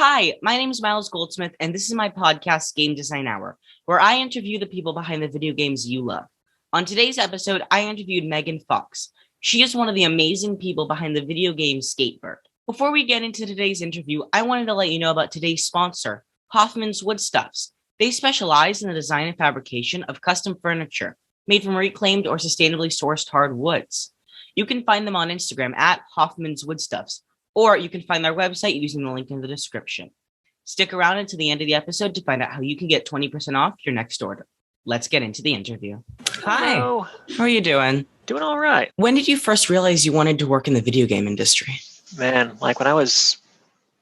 Hi, my name is Miles Goldsmith, and this is my podcast, Game Design Hour, where I interview the people behind the video games you love. On today's episode, I interviewed Megan Fox. She is one of the amazing people behind the video game SkateBird. Before we get into today's interview, I wanted to let you know about today's sponsor, Hoffman's Woodstuffs. They specialize in the design and fabrication of custom furniture made from reclaimed or sustainably sourced hardwoods. You can find them on Instagram at Hoffman's Woodstuffs, or you can find their website using the link in the description. Stick around until the end of the episode to find out how you can get 20% off your next order. Let's get into the interview. Hello. Hi, how are you doing? Doing all right. When did you first realize you wanted to work in the video game industry? Man, like when I was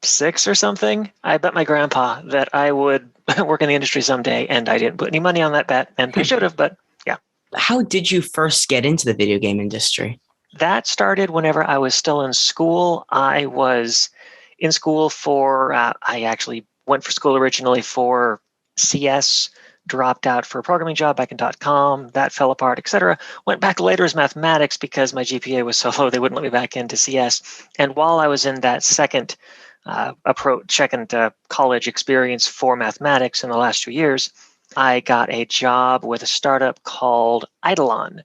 6 or something, I bet my grandpa that I would work in the industry someday, and I didn't put any money on that bet, and I should have, but yeah. How did you first get into the video game industry? That started whenever I was still in school. I was in school for, I actually went for school originally for CS, dropped out for a programming job back in .com, that fell apart, etc. Went back later as mathematics because my GPA was so low they wouldn't let me back into CS. And while I was in that second college experience for mathematics in the last 2 years, I got a job with a startup called Eidolon,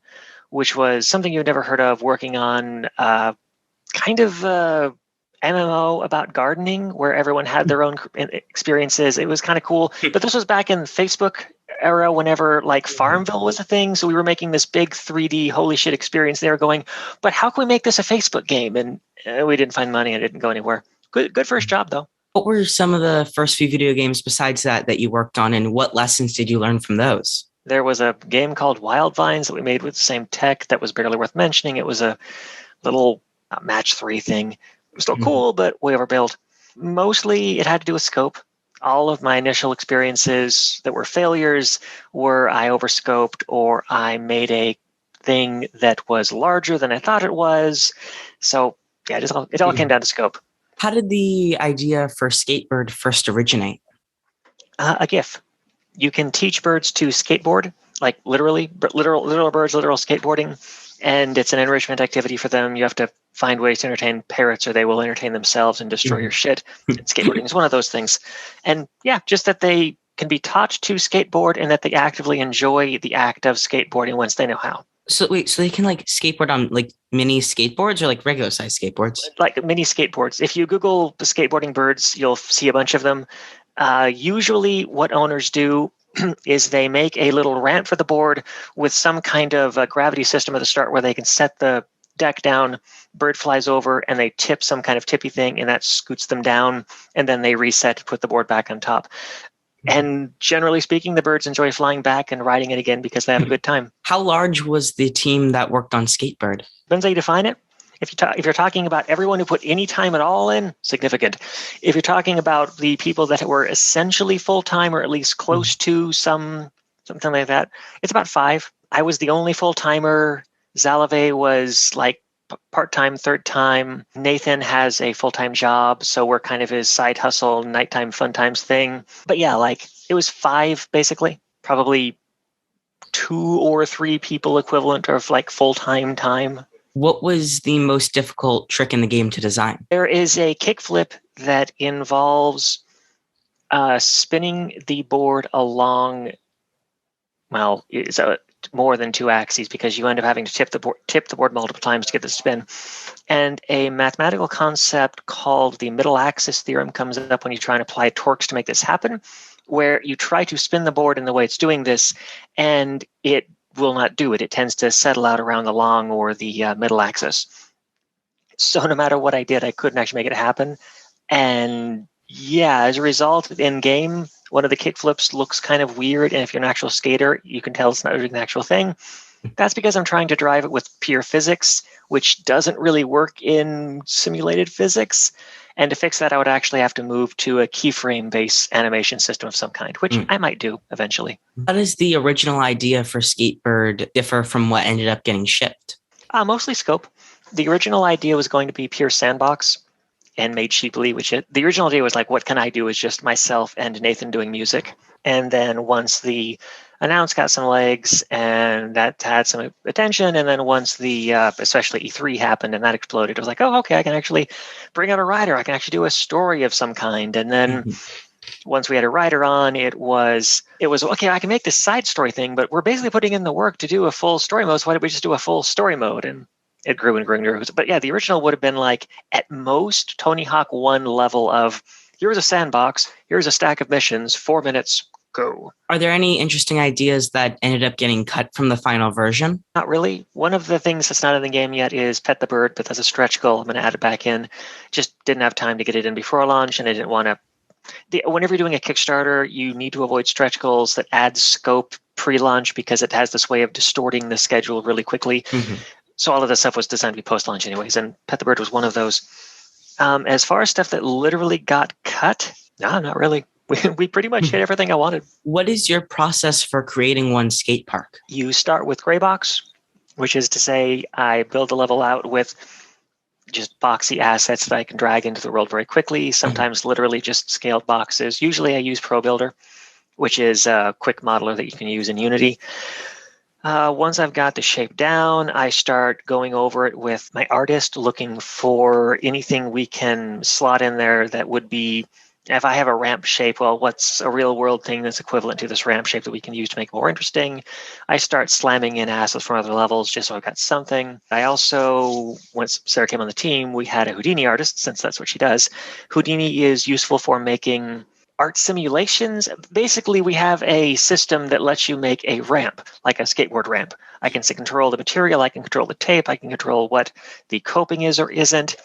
which was something you'd never heard of, working on kind of MMO about gardening where everyone had their own experiences. It was kind of cool. But this was back in Facebook era whenever like Farmville was a thing. So we were making this big 3D holy shit experience. They were going, but how can we make this a Facebook game? And we didn't find money and it didn't go anywhere. Good first job though. What were some of the first few video games besides that you worked on, and what lessons did you learn from those? There was a game called Wild Vines that we made with the same tech that was barely worth mentioning. It was a little match 3 thing. It was still cool, but way overbuilt. Mostly it had to do with scope. All of my initial experiences that were failures were I overscoped or I made a thing that was larger than I thought it was. So yeah, it all came down to scope. How did the idea for SkateBird first originate? A GIF. You can teach birds to skateboard, like literal birds, literal skateboarding, and it's an enrichment activity for them. You have to find ways to entertain parrots or they will entertain themselves and destroy your shit. Skateboarding is one of those things. And yeah, just that they can be taught to skateboard and that they actively enjoy the act of skateboarding once they know how. So wait, so they can like skateboard on like mini skateboards or like regular size skateboards? Like mini skateboards. If you Google the skateboarding birds, you'll see a bunch of them. Usually what owners do is they make a little ramp for the board with some kind of a gravity system at the start where they can set the deck down, bird flies over, and they tip some kind of tippy thing, and that scoots them down, and then they reset to put the board back on top. And generally speaking, the birds enjoy flying back and riding it again because they have a good time. How large was the team that worked on SkateBird? Depends how you define it. If you're talking about everyone who put any time at all in, significant. If you're talking about the people that were essentially full-time or at least close to something like that, it's about 5. I was the only full-timer. Zalave was like part-time, third-time. Nathan has a full-time job, so we're kind of his side hustle, nighttime fun times thing. But yeah, like it was 5 basically, probably 2 or 3 people equivalent of like full-time time. What was the most difficult trick in the game to design? There is a kickflip that involves spinning the board along, well, it's more than 2 axes because you end up having to tip the board multiple times to get the spin. And a mathematical concept called the middle axis theorem comes up when you try and apply torques to make this happen, where you try to spin the board in the way it's doing this, and it will not do it. It tends to settle out around the long or the middle axis. So no matter what I did, I couldn't actually make it happen. And yeah, as a result, in game, one of the kickflips looks kind of weird. And if you're an actual skater, you can tell it's not doing the actual thing. That's because I'm trying to drive it with pure physics, which doesn't really work in simulated physics. And to fix that, I would actually have to move to a keyframe-based animation system of some kind, which I might do eventually. How does the original idea for SkateBird differ from what ended up getting shipped? Mostly scope. The original idea was going to be pure sandbox and made cheaply, the original idea was like, what can I do is just myself and Nathan doing music. And then once the announced, got some legs, and that had some attention. And then once the especially E3 happened and that exploded, it was like, oh, okay, I can actually bring out a writer. I can actually do a story of some kind. And then once we had a writer on, it was okay, I can make this side story thing, but we're basically putting in the work to do a full story mode. So why don't we just do a full story mode? And it grew and grew and grew. But yeah, the original would have been like at most Tony Hawk 1 level of here's a sandbox, here's a stack of missions, 4 minutes, go. Are there any interesting ideas that ended up getting cut from the final version? Not really. One of the things that's not in the game yet is Pet the Bird, but that's a stretch goal. I'm going to add it back in. Just didn't have time to get it in before launch, and I didn't want to. Whenever you're doing a Kickstarter, you need to avoid stretch goals that add scope pre-launch because it has this way of distorting the schedule really quickly. So all of this stuff was designed to be post-launch anyways, and Pet the Bird was one of those. As far as stuff that literally got cut, no, not really. We pretty much hit everything I wanted. What is your process for creating one skate park? You start with gray box, which is to say I build a level out with just boxy assets that I can drag into the world very quickly, sometimes literally just scaled boxes. Usually I use Pro Builder, which is a quick modeler that you can use in Unity. Once I've got the shape down, I start going over it with my artist, looking for anything we can slot in there that would be, if I have a ramp shape, well, what's a real world thing that's equivalent to this ramp shape that we can use to make it more interesting? I start slamming in assets from other levels just so I've got something. I also, once Sarah came on the team, we had a Houdini artist, since that's what she does. Houdini is useful for making art simulations. Basically, we have a system that lets you make a ramp, like a skateboard ramp. I can control the material, I can control the tape, I can control what the coping is or isn't.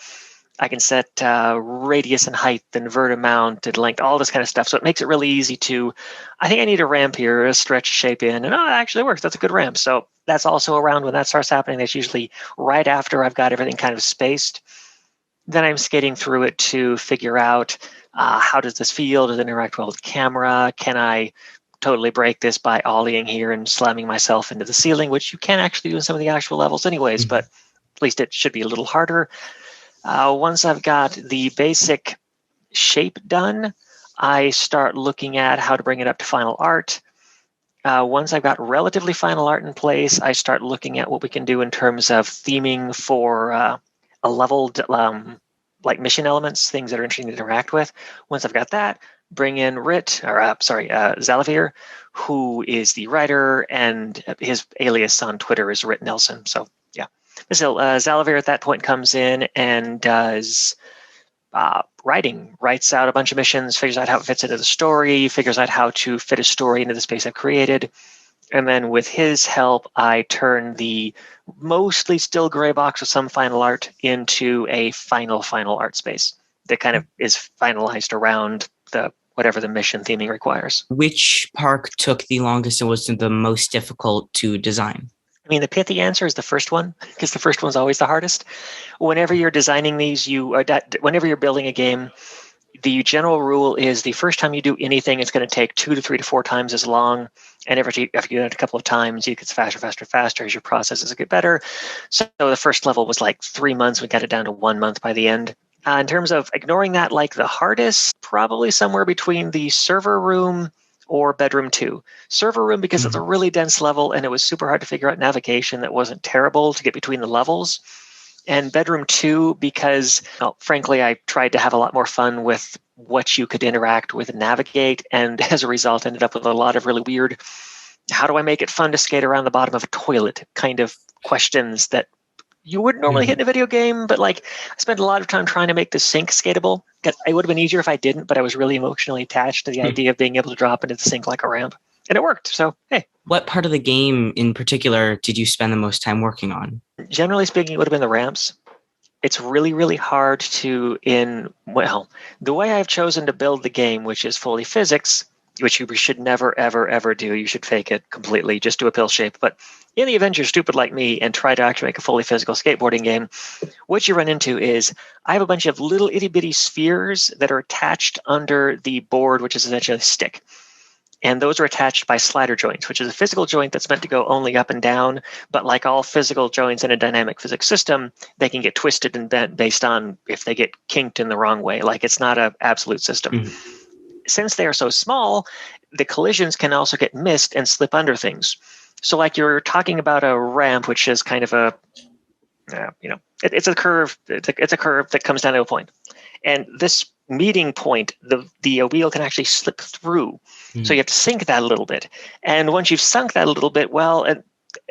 I can set radius and height and vert amount and length, all this kind of stuff. So it makes it really easy to, I think I need a ramp here, a stretch shape in, and it actually works. That's a good ramp. So that's also around when that starts happening. That's usually right after I've got everything kind of spaced. Then I'm skating through it to figure out how does this feel? Does it interact well with the camera? Can I totally break this by ollieing here and slamming myself into the ceiling, which you can actually do in some of the actual levels anyways, but at least it should be a little harder. Once I've got the basic shape done, I start looking at how to bring it up to final art. Once I've got relatively final art in place, I start looking at what we can do in terms of theming for a leveled like mission elements, things that are interesting to interact with. Once I've got that, bring in Zalavir, who is the writer, and his alias on Twitter is Rit Nelson. So yeah, so Zalavir at that point comes in and does writes out a bunch of missions, figures out how it fits into the story, figures out how to fit a story into the space I've created. And then with his help, I turn the mostly still gray box with some final art into a final art space that kind of is finalized around whatever the mission theming requires. Which park took the longest and was the most difficult to design? I mean, the pithy answer is the first one, because the first one's always the hardest. Whenever you're designing these, whenever you're building a game, the general rule is the first time you do anything, it's going to take 2 to 3 to 4 times as long. And after you do it a couple of times, it gets faster as your processes get better. So the first level was like 3 months. We got it down to 1 month by the end. In terms of ignoring that, like the hardest, probably somewhere between the server room or bedroom 2. Server room, because it's a really dense level and it was super hard to figure out navigation that wasn't terrible to get between the levels. And bedroom 2, because, frankly, I tried to have a lot more fun with what you could interact with and navigate. And as a result, ended up with a lot of really weird, how do I make it fun to skate around the bottom of a toilet kind of questions that you wouldn't normally hit in a video game. But like, I spent a lot of time trying to make the sink skatable. It would have been easier if I didn't, but I was really emotionally attached to the idea of being able to drop into the sink like a ramp. And it worked. So, hey. What part of the game in particular did you spend the most time working on? Generally speaking, it would have been the ramps. It's really, really hard to, the way I've chosen to build the game, which is fully physics, which you should never, ever, ever do. You should fake it completely. Just do a pill shape. But in the event you're stupid like me and try to actually make a fully physical skateboarding game, what you run into is I have a bunch of little itty bitty spheres that are attached under the board, which is essentially a stick. And those are attached by slider joints, which is a physical joint that's meant to go only up and down. But like all physical joints in a dynamic physics system, they can get twisted and bent based on if they get kinked in the wrong way. Like it's not an absolute system. since they are so small, the collisions can also get missed and slip under things. So like you're talking about a ramp, which is kind of a, it's a curve. It's a curve that comes down to a point. And this meeting point, the wheel can actually slip through. So you have to sink that a little bit. And once you've sunk that a little bit, well,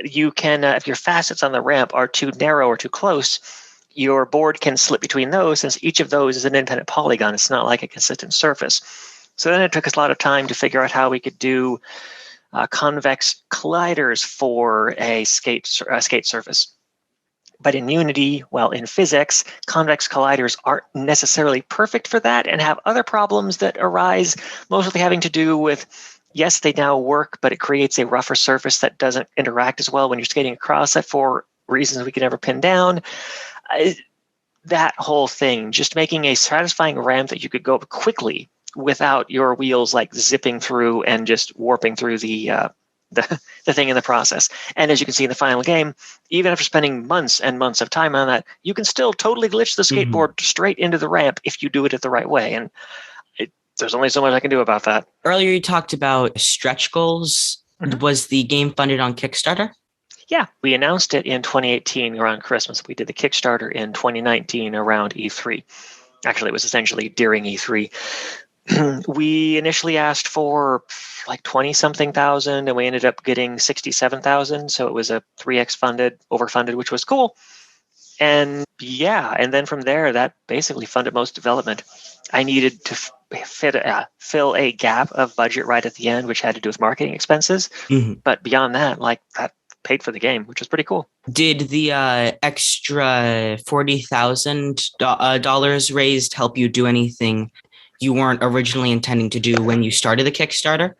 you can, if your facets on the ramp are too narrow or too close, your board can slip between those, since each of those is an independent polygon. It's not like a consistent surface. So then it took us a lot of time to figure out how we could do convex colliders for a skate surface. But in Unity, well, in physics, convex colliders aren't necessarily perfect for that and have other problems that arise, mostly having to do with, yes, they now work, but it creates a rougher surface that doesn't interact as well when you're skating across it for reasons we can never pin down. That whole thing, just making a satisfying ramp that you could go up quickly without your wheels like zipping through and just warping through the thing in the process. And as you can see in the final game, even after spending months and months of time on that, you can still totally glitch the skateboard straight into the ramp if you do it the right way. And there's only so much I can do about that. Earlier, you talked about stretch goals. Was the game funded on Kickstarter? Yeah, we announced it in 2018 around Christmas. We did the Kickstarter in 2019 around E3. Actually, it was essentially during E3. We initially asked for like 20-something thousand, and we ended up getting 67,000. So it was a 3x overfunded, which was cool. And yeah, and then from there, that basically funded most development. I needed to fill a gap of budget right at the end, which had to do with marketing expenses. But beyond that, like that paid for the game, which was pretty cool. Did the extra $40,000 raised help you do anything you weren't originally intending to do when you started the Kickstarter?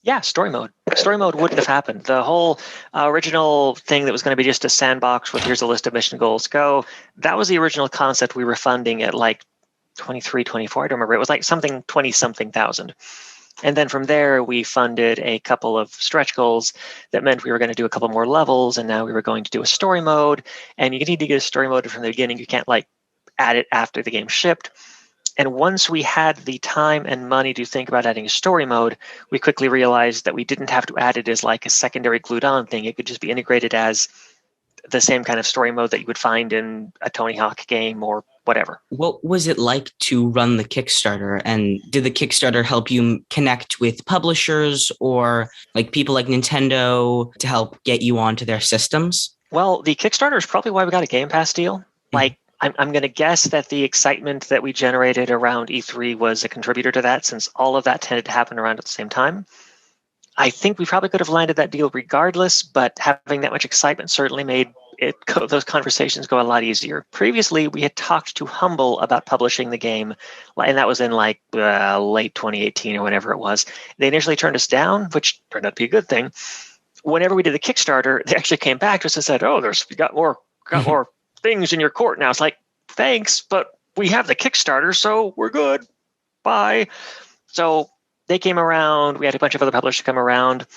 Yeah, story mode. Story mode wouldn't have happened. The whole original thing that was going to be just a sandbox with here's a list of mission goals, go. That was the original concept we were funding at like 23, 24. I don't remember. It was like something 20-something thousand. And then from there, we funded a couple of stretch goals that meant we were going to do a couple more levels. And now we were going to do a story mode. And you need to get a story mode from the beginning. You can't like add it after the game shipped. And once we had the time and money to think about adding a story mode, we quickly realized that we didn't have to add it as like a secondary glued on thing. It could just be integrated as the same kind of story mode that you would find in a Tony Hawk game or whatever. What was it like to run the Kickstarter? And did the Kickstarter help you connect with publishers or like people like Nintendo to help get you onto their systems? Well, the Kickstarter is probably why we got a Game Pass deal. Like, I'm going to guess that the excitement that we generated around E3 was a contributor to that, since all of that tended to happen around at the same time. I think we probably could have landed that deal regardless, but having that much excitement certainly made those conversations go a lot easier. Previously, we had talked to Humble about publishing the game, and that was in like late 2018 or whenever it was. They initially turned us down, which turned out to be a good thing. Whenever we did the Kickstarter, they actually came back to us and said, "Oh, you got more things in your court now." It's like, thanks, but we have the Kickstarter, so we're good. Bye. So they came around. We had a bunch of other publishers come around.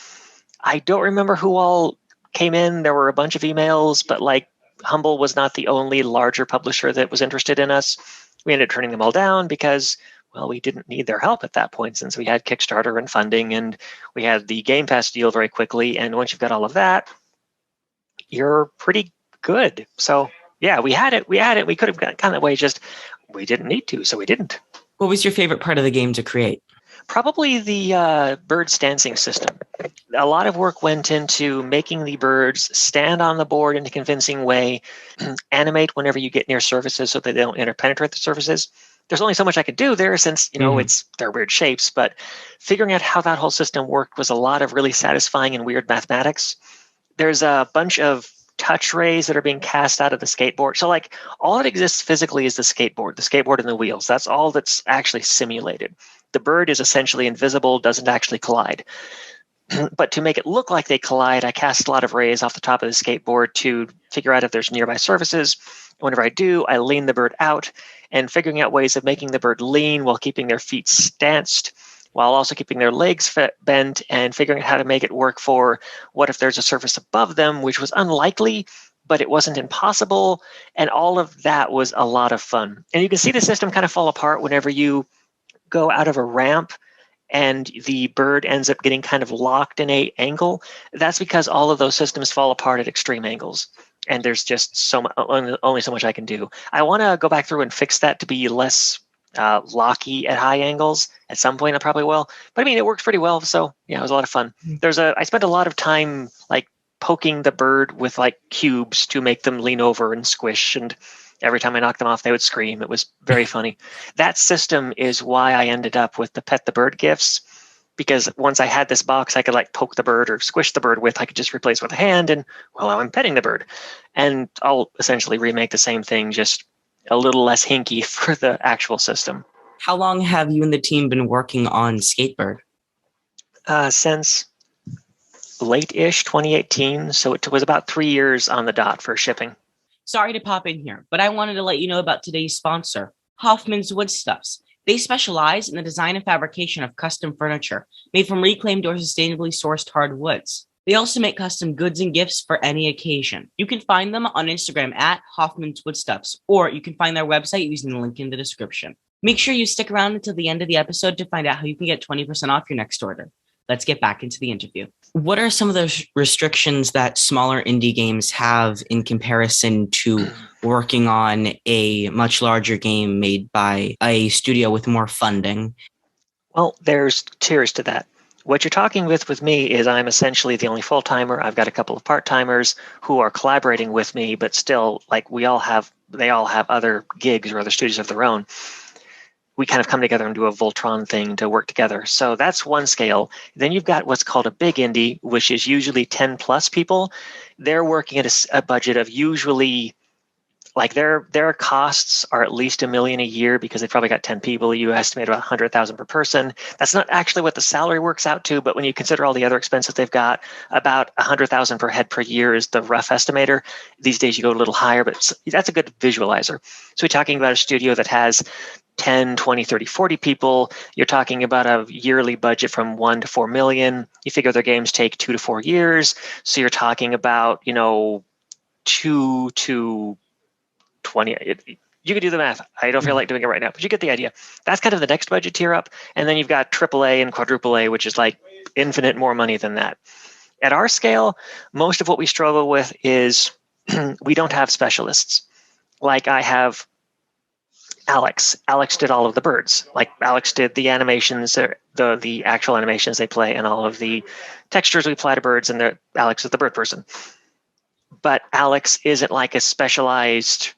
I don't remember who all came in. There were a bunch of emails, but like Humble was not the only larger publisher that was interested in us. We ended up turning them all down because, well, we didn't need their help at that point, since we had Kickstarter and funding, and we had the Game Pass deal very quickly. And once you've got all of that, you're pretty good. So yeah, we had it. We could have gone that way, just we didn't need to, so we didn't. What was your favorite part of the game to create? Probably the bird stancing system. A lot of work went into making the birds stand on the board in a convincing way, animate whenever you get near surfaces so that they don't interpenetrate the surfaces. There's only so much I could do there, since they're weird shapes, but figuring out how that whole system worked was a lot of really satisfying and weird mathematics. There's a bunch of touch rays that are being cast out of the skateboard. So like all that exists physically is the skateboard and the wheels. That's all that's actually simulated. The bird is essentially invisible, doesn't actually collide. But to make it look like they collide, I cast a lot of rays off the top of the skateboard to figure out if there's nearby surfaces. Whenever I do, I lean the bird out, and figuring out ways of making the bird lean while keeping their feet stanced, while also keeping their legs bent, and figuring out how to make it work for what if there's a surface above them, which was unlikely, but it wasn't impossible. And all of that was a lot of fun. And you can see the system kind of fall apart whenever you go out of a ramp and the bird ends up getting kind of locked in a angle, that's because all of those systems fall apart at extreme angles. And there's just only so much I can do. I want to go back through and fix that to be less locky at high angles. At some point I probably will. But I mean, it worked pretty well. So yeah, it was a lot of fun. I spent a lot of time like poking the bird with like cubes to make them lean over and squish, and every time I knocked them off, they would scream. It was very funny. That system is why I ended up with the Pet the Bird gifts, because once I had this box, I could like poke the bird or squish the bird with, I could just replace with a hand, and well, I'm petting the bird. And I'll essentially remake the same thing, just a little less hinky for the actual system. How long have you and the team been working on SkateBird? Since late-ish 2018, so it was about 3 years on the dot for shipping. Sorry to pop in here, but I wanted to let you know about today's sponsor, Hoffman's Woodstuffs. They specialize in the design and fabrication of custom furniture made from reclaimed or sustainably sourced hardwoods. They also make custom goods and gifts for any occasion. You can find them on Instagram at Hoffman's Woodstuffs, or you can find their website using the link in the description. Make sure you stick around until the end of the episode to find out how you can get 20% off your next order. Let's get back into the interview. What are some of the restrictions that smaller indie games have in comparison to working on a much larger game made by a studio with more funding? Well, there's tiers to that. What you're talking with me is I'm essentially the only full-timer. I've got a couple of part-timers who are collaborating with me, but still, like they all have other gigs or other studios of their own. We kind of come together and do a Voltron thing to work together. So that's one scale. Then you've got what's called a big indie, which is usually 10 plus people. They're working at a budget of usually, like their costs are at least $1 million a year because they've probably got 10 people. You estimate about 100,000 per person. That's not actually what the salary works out to, but when you consider all the other expenses they've got, about 100,000 per head per year is the rough estimator. These days you go a little higher, but that's a good visualizer. So we're talking about a studio that has 10, 20, 30, 40 people. You're talking about a yearly budget from 1 to 4 million. You figure their games take 2 to 4 years. So you're talking about, 2 to 20. You can do the math. I don't feel like doing it right now, but you get the idea. That's kind of the next budget tier up. And then you've got AAA and quadruple A, which is like infinite more money than that. At our scale, most of what we struggle with is we don't have specialists. Like I have Alex. Alex did all of the birds. Like Alex did the animations, the actual animations they play, and all of the textures we apply to birds, and Alex is the bird person. But Alex isn't like a specialized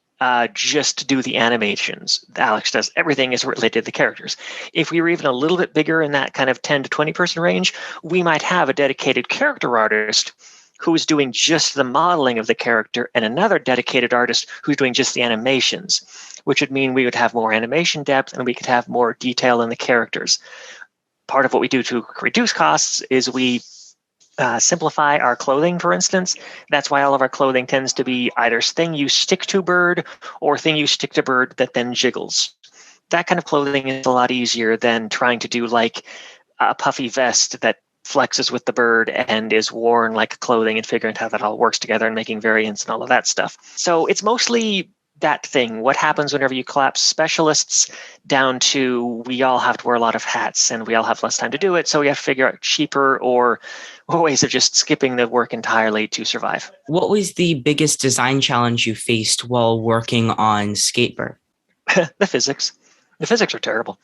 just to do the animations. Alex does everything is related to the characters. If we were even a little bit bigger in that kind of 10 to 20 person range, we might have a dedicated character artist who is doing just the modeling of the character and another dedicated artist who's doing just the animations, which would mean we would have more animation depth and we could have more detail in the characters. Part of what we do to reduce costs is we simplify our clothing, for instance. That's why all of our clothing tends to be either thing you stick to bird or thing you stick to bird that then jiggles. That kind of clothing is a lot easier than trying to do like a puffy vest that flexes with the bird and is worn like clothing and figuring out how that all works together and making variants and all of that stuff. So it's mostly that thing. What happens whenever you collapse specialists down to we all have to wear a lot of hats and we all have less time to do it. So we have to figure out cheaper or ways of just skipping the work entirely to survive. What was the biggest design challenge you faced while working on SkateBird? The physics. The physics are terrible.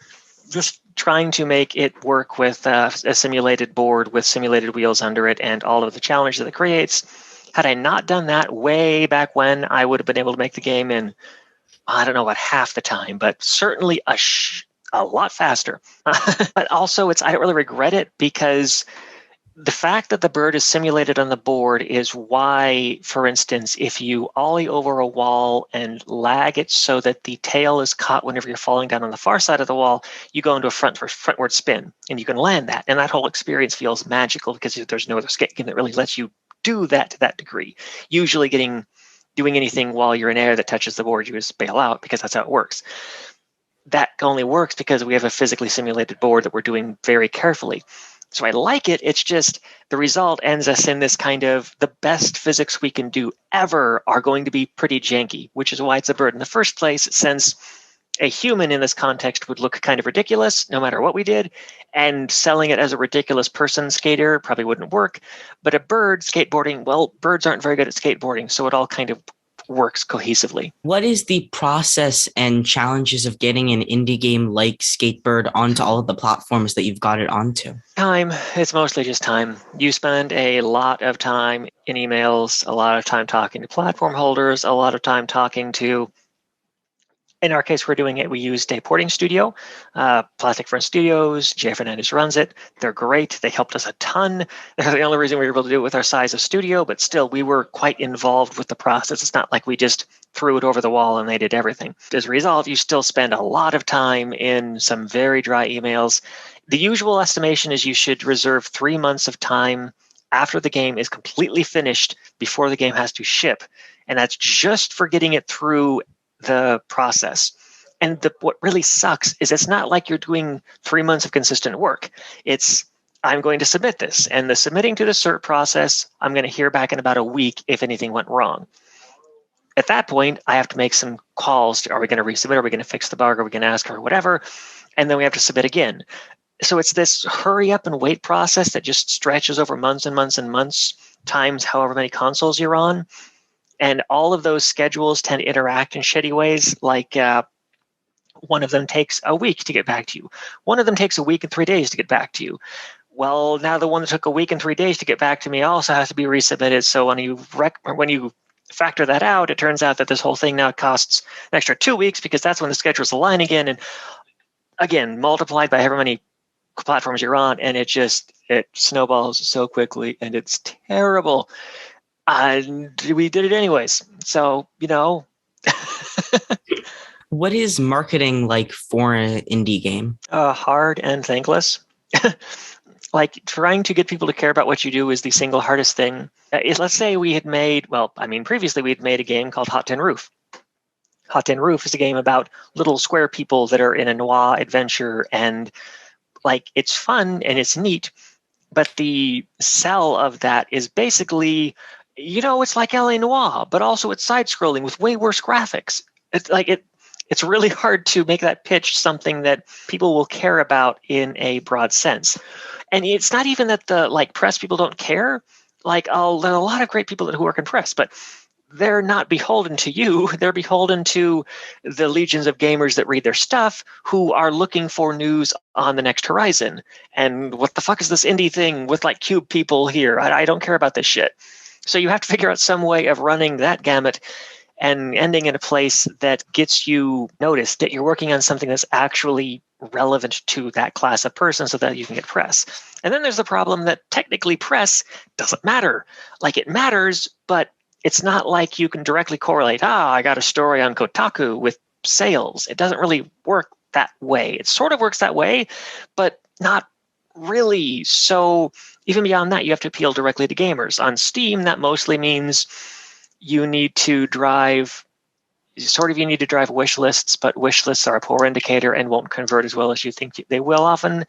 Just trying to make it work with a simulated board with simulated wheels under it and all of the challenge that it creates. Had I not done that way back when, I would have been able to make the game in, I don't know, about half the time, but certainly a lot faster. But also, I don't really regret it because the fact that the bird is simulated on the board is why, for instance, if you ollie over a wall and lag it so that the tail is caught whenever you're falling down on the far side of the wall, you go into a frontward spin and you can land that. And that whole experience feels magical because there's no other skate game that really lets you do that to that degree. Usually doing anything while you're in air that touches the board, you just bail out because that's how it works. That only works because we have a physically simulated board that we're doing very carefully. So I like it. It's just the result ends us in this kind of the best physics we can do ever are going to be pretty janky, which is why it's a bird in the first place, since a human in this context would look kind of ridiculous no matter what we did, and selling it as a ridiculous person skater probably wouldn't work. But a bird skateboarding, well, birds aren't very good at skateboarding, so it all kind of works cohesively. What is the process and challenges of getting an indie game like SkateBird onto all of the platforms that you've got it onto? Time. It's mostly just time. You spend a lot of time in emails, a lot of time talking to platform holders, a lot of time talking to, in our case, we're doing it. We used a porting studio, Plastic Front Studios. Jay Fernandez runs it. They're great. They helped us a ton. They're the only reason we were able to do it with our size of studio, but still, we were quite involved with the process. It's not like we just threw it over the wall and they did everything. As a result, you still spend a lot of time in some very dry emails. The usual estimation is you should reserve 3 months of time after the game is completely finished before the game has to ship. And that's just for getting it through the process. And what really sucks is it's not like you're doing 3 months of consistent work. It's, I'm going to submit this, and the submitting to the cert process, I'm going to hear back in about a week if anything went wrong. At that point, I have to make some calls. Are we going to resubmit? Are we going to fix the bug? Are we going to ask her whatever? And then we have to submit again. So it's this hurry up and wait process that just stretches over months and months and months, times however many consoles you're on. And all of those schedules tend to interact in shitty ways, like one of them takes a week to get back to you. One of them takes a week and 3 days to get back to you. Well, now the one that took a week and 3 days to get back to me also has to be resubmitted. So when you factor that out, it turns out that this whole thing now costs an extra 2 weeks because that's when the schedules align again. And again, multiplied by however many platforms you're on, and it snowballs so quickly, and it's terrible. And we did it anyways. So, What is marketing like for an indie game? Hard and thankless. Like trying to get people to care about what you do is the single hardest thing. Let's say we had made, previously we had made a game called Hot Tin Roof. Hot Tin Roof is a game about little square people that are in a noir adventure, and it's fun and it's neat, but the sell of that is basically, it's like LA Noire, but also it's side-scrolling with way worse graphics. It's really hard to make that pitch something that people will care about in a broad sense. And it's not even that the press people don't care. There are a lot of great people who work in press, but they're not beholden to you. They're beholden to the legions of gamers that read their stuff who are looking for news on the next horizon. And what the fuck is this indie thing with cube people here? I don't care about this shit. So you have to figure out some way of running that gamut and ending in a place that gets you noticed, that you're working on something that's actually relevant to that class of person so that you can get press. And then there's the problem that technically press doesn't matter. It matters, but it's not like you can directly correlate, I got a story on Kotaku with sales. It doesn't really work that way. It sort of works that way, but not really. So even beyond that, you have to appeal directly to gamers. On Steam, that mostly means you need to drive wish lists, but wish lists are a poor indicator and won't convert as well as you think they will often.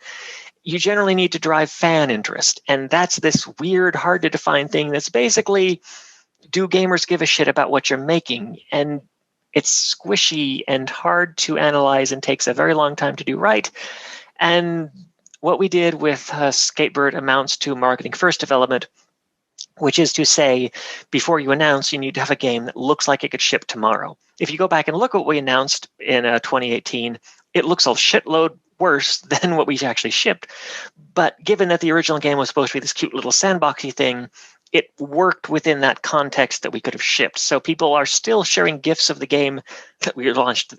You generally need to drive fan interest. And that's this weird, hard to define thing that's basically, do gamers give a shit about what you're making? And it's squishy and hard to analyze and takes a very long time to do right. And what we did with SkateBird amounts to marketing first development, which is to say, before you announce, you need to have a game that looks like it could ship tomorrow. If you go back and look at what we announced in 2018, it looks a shitload worse than what we actually shipped. But given that the original game was supposed to be this cute little sandboxy thing, it worked within that context that we could have shipped. So people are still sharing GIFs of the game that we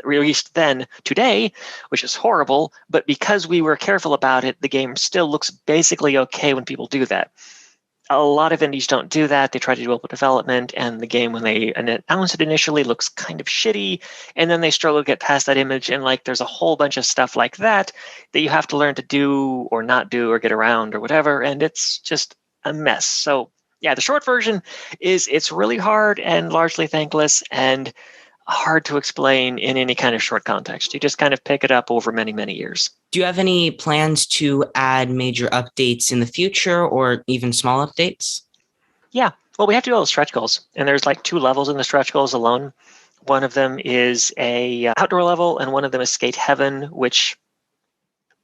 released then today, which is horrible. But because we were careful about it, the game still looks basically okay when people do that. A lot of indies don't do that. They try to do open development, and the game, when they announce it initially, looks kind of shitty, and then they struggle to get past that image, and there's a whole bunch of stuff like that you have to learn to do or not do or get around or whatever, and it's just a mess. So yeah, the short version is it's really hard and largely thankless and hard to explain in any kind of short context. You just kind of pick it up over many, many years. Do you have any plans to add major updates in the future or even small updates? Yeah. Well, we have to do all the stretch goals, and there's 2 levels in the stretch goals alone. One of them is a outdoor level, and one of them is Skate Heaven, which,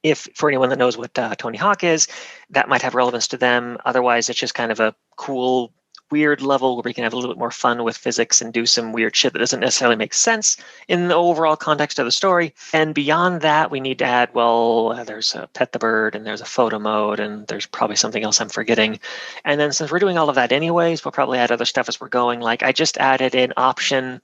if for anyone that knows what Tony Hawk is, that might have relevance to them. Otherwise, it's just kind of a cool, weird level where we can have a little bit more fun with physics and do some weird shit that doesn't necessarily make sense in the overall context of the story. And beyond that, we need to add, there's a Pet the Bird, and there's a photo mode, and there's probably something else I'm forgetting. And then since we're doing all of that anyways, we'll probably add other stuff as we're going. Like I just added an option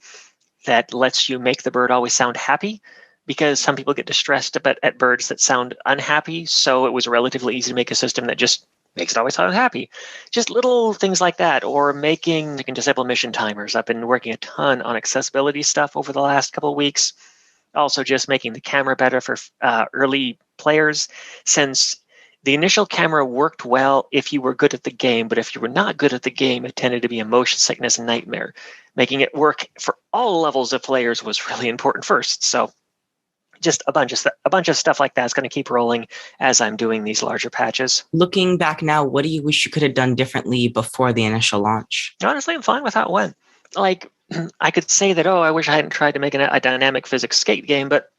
that lets you make the bird always sound happy, because some people get distressed at birds that sound unhappy. So it was relatively easy to make a system that just makes it always sound happy. Just little things like that, or you can disable mission timers. I've been working a ton on accessibility stuff over the last couple of weeks. Also just making the camera better for early players, since the initial camera worked well if you were good at the game, but if you were not good at the game, it tended to be a motion sickness nightmare. Making it work for all levels of players was really important first. So just a bunch of stuff like that is going to keep rolling as I'm doing these larger patches. Looking back now, what do you wish you could have done differently before the initial launch? Honestly, I'm fine with how it went. Like, I could say that, I wish I hadn't tried to make a dynamic physics skate game, but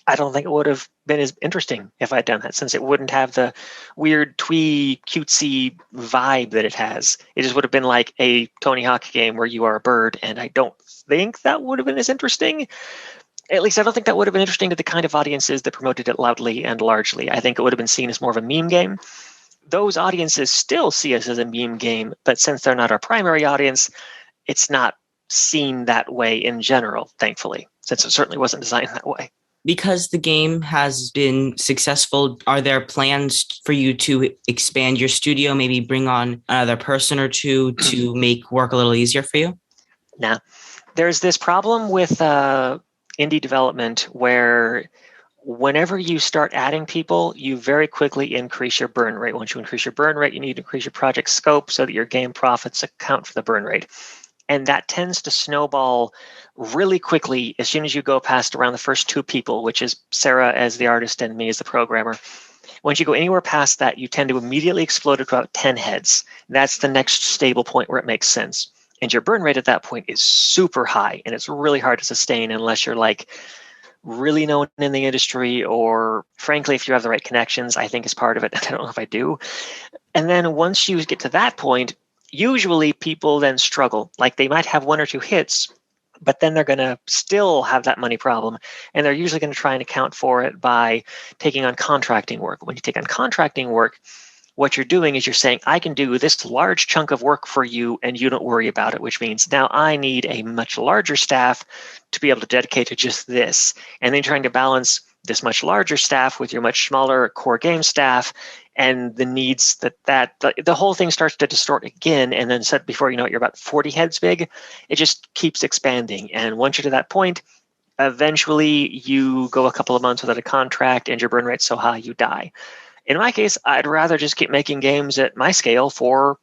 I don't think it would have been as interesting if I'd done that, since it wouldn't have the weird, twee, cutesy vibe that it has. It just would have been like a Tony Hawk game where you are a bird, and I don't think that would have been as interesting. At least I don't think that would have been interesting to the kind of audiences that promoted it loudly and largely. I think it would have been seen as more of a meme game. Those audiences still see us as a meme game, but since they're not our primary audience, it's not seen that way in general, thankfully, since it certainly wasn't designed that way. Because the game has been successful, are there plans for you to expand your studio, maybe bring on another person or two to make work a little easier for you? Nah. There's this problem with indie development where whenever you start adding people, you very quickly increase your burn rate. Once you increase your burn rate, you need to increase your project scope so that your game profits account for the burn rate. And that tends to snowball really quickly as soon as you go past around the first two people, which is Sarah as the artist and me as the programmer. Once you go anywhere past that, you tend to immediately explode to about 10 heads. That's the next stable point where it makes sense. And your burn rate at that point is super high, and it's really hard to sustain unless you're like really known in the industry, or frankly, if you have the right connections, I think is part of it. I don't know if I do. And then once you get to that point, usually people then struggle. Like they might have one or two hits, but then they're going to still have that money problem. And they're usually going to try and account for it by taking on contracting work. When you take on contracting work, what you're doing is you're saying, I can do this large chunk of work for you and you don't worry about it, which means now I need a much larger staff to be able to dedicate to just this. And then trying to balance this much larger staff with your much smaller core game staff and the needs that the whole thing starts to distort again. And then before you know it, you're about 40 heads big. It just keeps expanding. And once you're to that point, eventually you go a couple of months without a contract and your burn rate's so high you die. In my case, I'd rather just keep making games at my scale for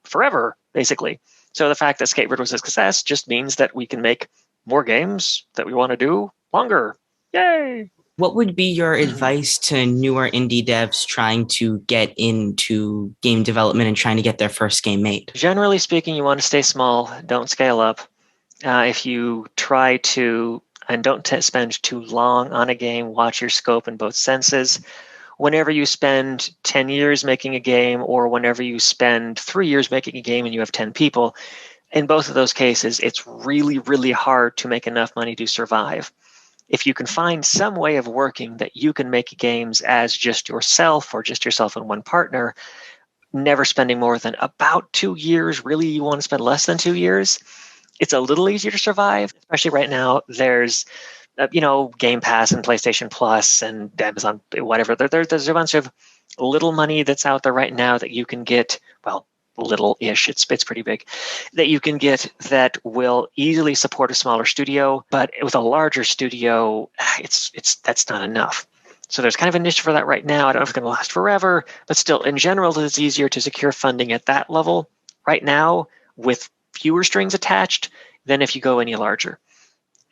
forever, basically. So the fact that SkateBird was a success just means that we can make more games that we want to do longer. Yay! What would be your advice to newer indie devs trying to get into game development and trying to get their first game made? Generally speaking, you want to stay small. Don't scale up. If you try to, and don't spend too long on a game, watch your scope in both senses. Whenever you spend 10 years making a game, or whenever you spend 3 years making a game and you have 10 people, in both of those cases, it's really, really hard to make enough money to survive. If you can find some way of working that you can make games as just yourself or just yourself and one partner, never spending more than about 2 years, really you want to spend less than 2 years, it's a little easier to survive, especially right now. There's Game Pass and PlayStation Plus and Amazon, whatever. There's a bunch of little money that's out there right now that you can get, well, little-ish, it's pretty big, that you can get that will easily support a smaller studio, but with a larger studio, that's not enough. So there's kind of a niche for that right now. I don't know if it's going to last forever, but still, in general, it's easier to secure funding at that level right now with fewer strings attached than if you go any larger.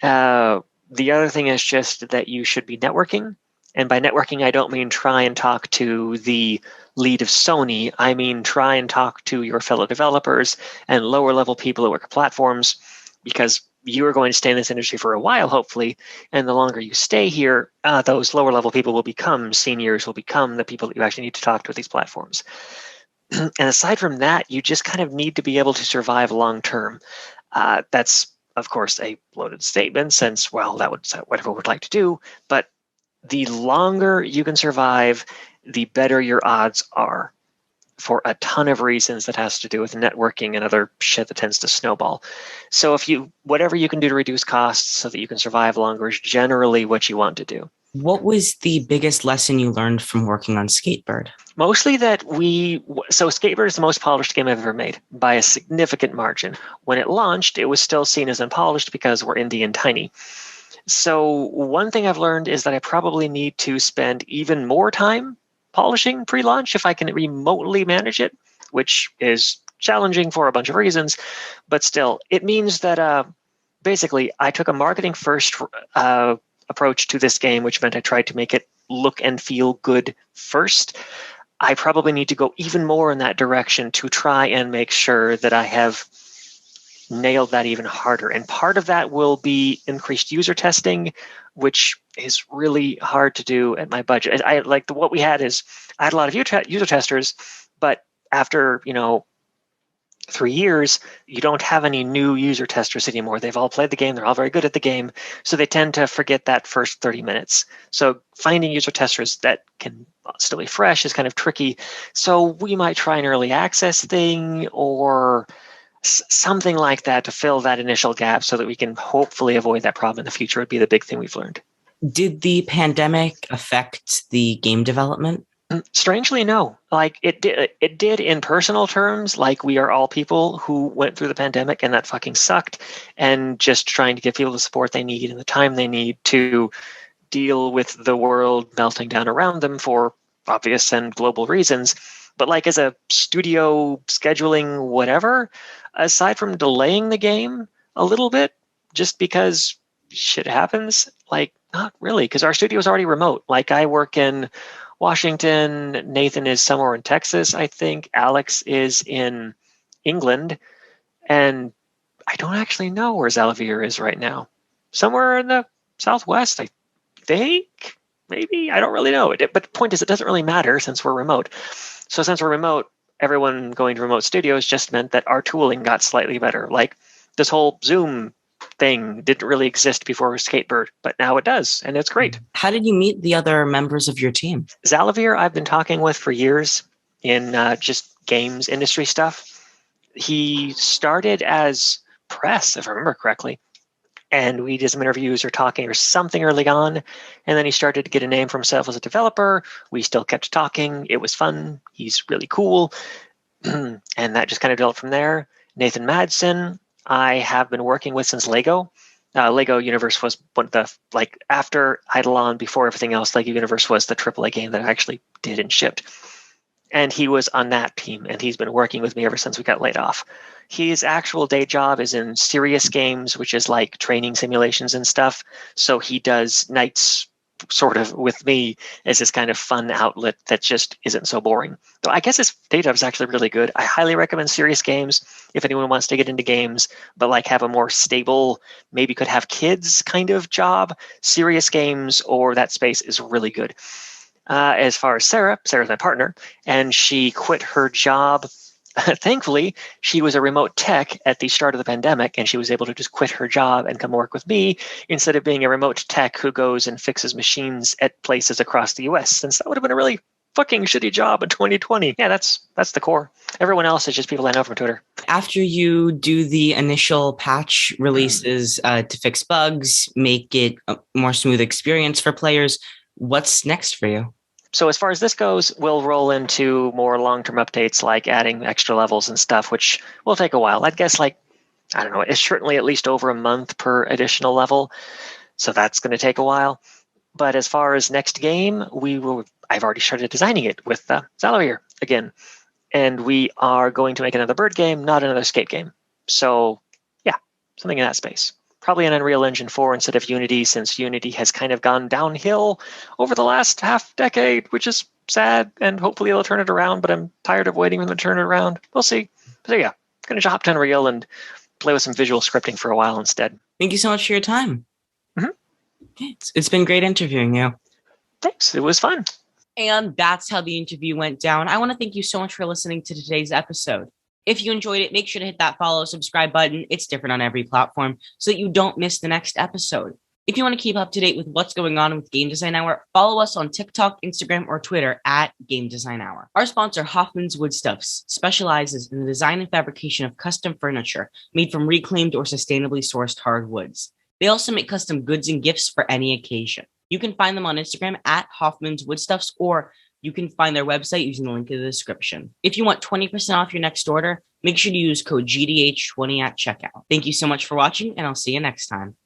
The other thing is just that you should be networking. And by networking, I don't mean try and talk to the lead of Sony. I mean try and talk to your fellow developers and lower level people that work at platforms, because you are going to stay in this industry for a while, hopefully. And the longer you stay here, those lower level people will become seniors, will become the people that you actually need to talk to at these platforms. And aside from that, you just kind of need to be able to survive long term. That's, of course, a loaded statement since, well, that would what everyone would like to do. But the longer you can survive, the better your odds are, for a ton of reasons that has to do with networking and other shit that tends to snowball. So whatever you can do to reduce costs so that you can survive longer is generally what you want to do. What was the biggest lesson you learned from working on SkateBird? Mostly that so SkateBird is the most polished game I've ever made by a significant margin. When it launched, it was still seen as unpolished because we're indie and tiny. So one thing I've learned is that I probably need to spend even more time polishing pre-launch if I can remotely manage it, which is challenging for a bunch of reasons. But still, it means that basically I took a marketing first approach to this game, which meant I tried to make it look and feel good first. I probably need to go even more in that direction to try and make sure that I have nailed that even harder. And part of that will be increased user testing, which is really hard to do at my budget. What we had is I had a lot of user testers, but after 3 years, you don't have any new user testers anymore. They've all played the game. They're all very good at the game. So they tend to forget that first 30 minutes. So finding user testers that can still be fresh is kind of tricky. So we might try an early access thing or something like that to fill that initial gap so that we can hopefully avoid that problem in the future would be the big thing we've learned. Did the pandemic affect the game development? Strangely, no. It did in personal terms. Like, we are all people who went through the pandemic and that fucking sucked, and just trying to give people the support they need and the time they need to deal with the world melting down around them for obvious and global reasons. But as a studio scheduling whatever, aside from delaying the game a little bit, just because shit happens, not really, because our studio is already remote. I work in Washington, Nathan is somewhere in Texas, I think. Alex is in England, and I don't actually know where Xalavier is right now. Somewhere in the Southwest, I think, maybe. I don't really know. But the point is, it doesn't really matter since we're remote. So since we're remote, everyone going to remote studios just meant that our tooling got slightly better. This whole Zoom thing didn't really exist before SkateBird, but now it does, and it's great. How did you meet the other members of your team? Xalavier, I've been talking with for years in just games industry stuff. He started as press, if I remember correctly, and we did some interviews or talking or something early on, and then he started to get a name for himself as a developer. We still kept talking. It was fun. He's really cool, and that just kind of developed from there. Nathan Madsen, I have been working with since Lego. Lego Universe was one of the, after Eidolon, before everything else, Lego Universe was the AAA game that I actually did and shipped. And he was on that team, and he's been working with me ever since we got laid off. His actual day job is in serious games, which is like training simulations and stuff. So he does nights sort of with me as this kind of fun outlet that just isn't so boring. Though I guess his day job is actually really good. I highly recommend serious games if anyone wants to get into games, but have a more stable, maybe could have kids kind of job. Serious games or that space is really good. As far as Sarah's my partner, and she quit her job. Thankfully, she was a remote tech at the start of the pandemic, and she was able to just quit her job and come work with me instead of being a remote tech who goes and fixes machines at places across the US, since that would have been a really fucking shitty job in 2020. Yeah, that's the core. Everyone else is just people I know from Twitter. After you do the initial patch releases to fix bugs, make it a more smooth experience for players, what's next for you? So as far as this goes, we'll roll into more long-term updates like adding extra levels and stuff, which will take a while. I'd guess I don't know, it's certainly at least over a month per additional level. So that's going to take a while. But as far as next game, I've already started designing it with Xalavier again. And we are going to make another bird game, not another skate game. So yeah, something in that space. Probably an Unreal Engine 4 instead of Unity, since Unity has kind of gone downhill over the last half decade, which is sad, and hopefully it'll turn it around, but I'm tired of waiting for them to turn it around. We'll see. So yeah, going to hop to Unreal and play with some visual scripting for a while instead. Thank you so much for your time. Mhm. Okay, it's been great interviewing you. Thanks. It was fun. And that's how the interview went down. I want to thank you so much for listening to today's episode. If you enjoyed it, make sure to hit that follow, subscribe button. It's different on every platform so that you don't miss the next episode. If you want to keep up to date with what's going on with Game Design Hour, follow us on TikTok, Instagram, or Twitter at Game Design Hour. Our sponsor, Hoffman's Woodstuffs, specializes in the design and fabrication of custom furniture made from reclaimed or sustainably sourced hardwoods. They also make custom goods and gifts for any occasion. You can find them on Instagram at Hoffman's Woodstuffs, or you can find their website using the link in the description. If you want 20% off your next order, make sure to use code GDH20 at checkout. Thank you so much for watching, and I'll see you next time.